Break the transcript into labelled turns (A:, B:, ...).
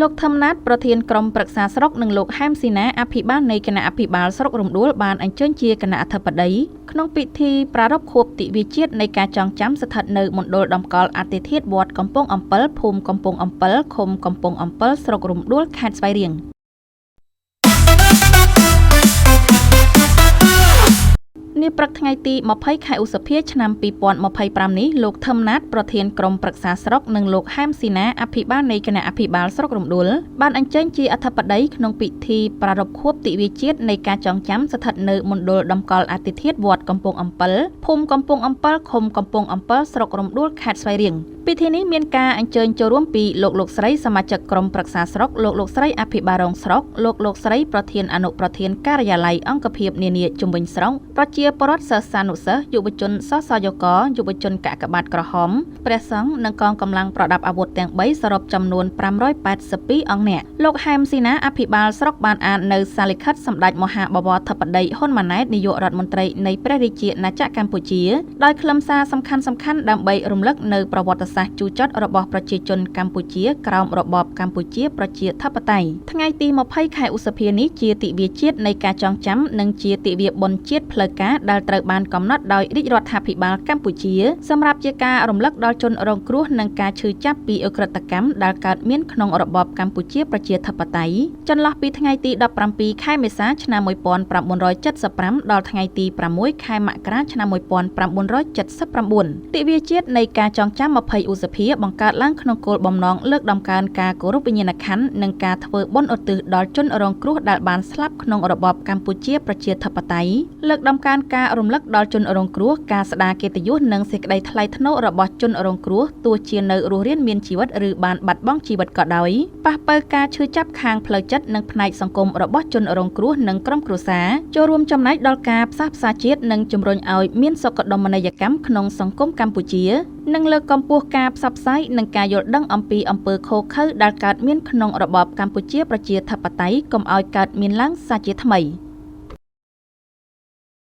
A: លោកធម្មណាតប្រធានក្រុមប្រឹក្សាស្រុកនិងលោកហែមស៊ីណាអភិបាលនៃគណៈអភិបាលស្រុករំដួលបានអញ្ជើញជាគណៈអធិបតីក្នុងពិធីប្រារព្ធខួបទិវាជាតិនៃការចងចាំស្ថិតនៅមណ្ឌលតម្កល់អតិថិវត្តកំពង់អំពិលភូមិកំពង់អំពិលឃុំកំពង់អំពិលស្រុករំដួលខេត្តស្វាយរៀងនាព្រឹកថ្ងៃទី20ខែឧសភាឆ្នាំ2025នេះលោកធម្មណាតប្រធានក្រុមប្រឹក្សាស្រុកនិងលោកហែមស៊ីណាអភិបាលនៃគណៈអភិបាលស្រុករំដួលបានអញ្ជើញជាអធិបតីក្នុងពិធីប្រារព្ធខួបទិវាជាតិនៃការចងចាំស្ថិតនៅមណ្ឌលតម្កល់អតិថិវត្តកំពង់អំពិលភូមិកំពង់អំពិលឃុំកំពង់អំពិលស្រុករំដួលខេត្តស្វាយរៀងពិធីនេះមានការអញ្ជើញចូលរួមពីលោកស្រីសមាជិកក្រុមប្រឹក្សាស្រុកលោកស្រីអភិបាលរងស្រុកលោកស្រីប្រធានអនុប្រធានការិយាល័យអង្គភាពនានាជុំវិញស្រុកប្រជាពលរដ្ឋសិស្សានុសិស្សយុវជនសសយកយុវជនកាកបាទក្រហមព្រះសង្ឃនិងកងកម្លាំងប្រដាប់អាវុធទាំង3សរុបចំនួន582អង្គអ្នកលោកហែមស៊ីណាអភិបាលស្រុកបានអាននៅសារលិខិតសម្ដេចមហាបវរធិបតីហ៊ុនម៉ាណែតនាយករដ្ឋមន្ត្រីនៃព្រះរាជាណាចក្រកម្ពុជាដោយខ្លឹមសារសំខាន់ៗដើម្បីរំលឹកនៅប្រវត្តិសាស្ត្រជូរចត់របស់ប្រជាជនកម្ពុជាក្រោមរបបកម្ពុជាប្រជាធិបតេយ្យថ្ងៃទី20ខែឧសភានេះជាទិវាជាតិនៃការចងចាំនិងជាទិវាបុណ្យជាតិផ្លូវការដែលត្រូវបានកំណត់ដោយរាជរដ្ឋាភិបាលកម្ពុជាសម្រាប់ជាការរំលឹកដល់ជនរងគ្រោះនិងការឈឺចាប់ពីឧក្រិដ្ឋកម្មដែលកើតមានក្នុងរបបកម្ពុជាប្រជាធិបតេយ្យចន្លោះពីថ្ងៃទី17ខែមេសាឆ្នាំ1975ដល់ថ្ងៃទី6ខែមករាឆ្នាំ1979ទិវាជាតិនៃការចងចាំ20ឧសភាបង្កើតឡើងក្នុងគោលបំណងលើកដំកើងការគោរពវិញ្ញាណក្ខន្ធនិងការធ្វើបុណ្យឧទ្ទិសដល់ជនរងគ្រោះដែលបានស្លាប់ក្នុងរបបកម្ពុជាប្រជាធិបតេយ្យលើកដំកើងការរំលឹកដល់ជនរងគ្រោះការស្ដារកិត្តិយសនិងសេចក្តីថ្លៃថ្នូររបស់ជនរងគ្រោះទោះជានៅរស់រានមានជីវិតឬបានបាត់បង់ជីវិតក៏ដោយប៉ះពាល់ការឈឺចាប់ខាងផ្លូវចិត្តនិងផ្នែកសង្គមរបស់ជនរងគ្រោះនិងក្រុមគ្រួសារចូលរួមចំណែកដល់ការផ្សះផ្សាជាតិនិងជំរុញឲ្យមានសុខដុមនីយកម្មក្នុងសង្គមកម្ពុជានិងលើកកម្ពស់ការផ្សព្វផ្សាយនិងការយល់ដឹងអំពីអំពើឃោរឃៅដែលកើតមានក្នុងរបបកម្ពុជាប្រជាធិបតេយ្យកុំឲ្យកើតមានឡើងសាជាថ្មី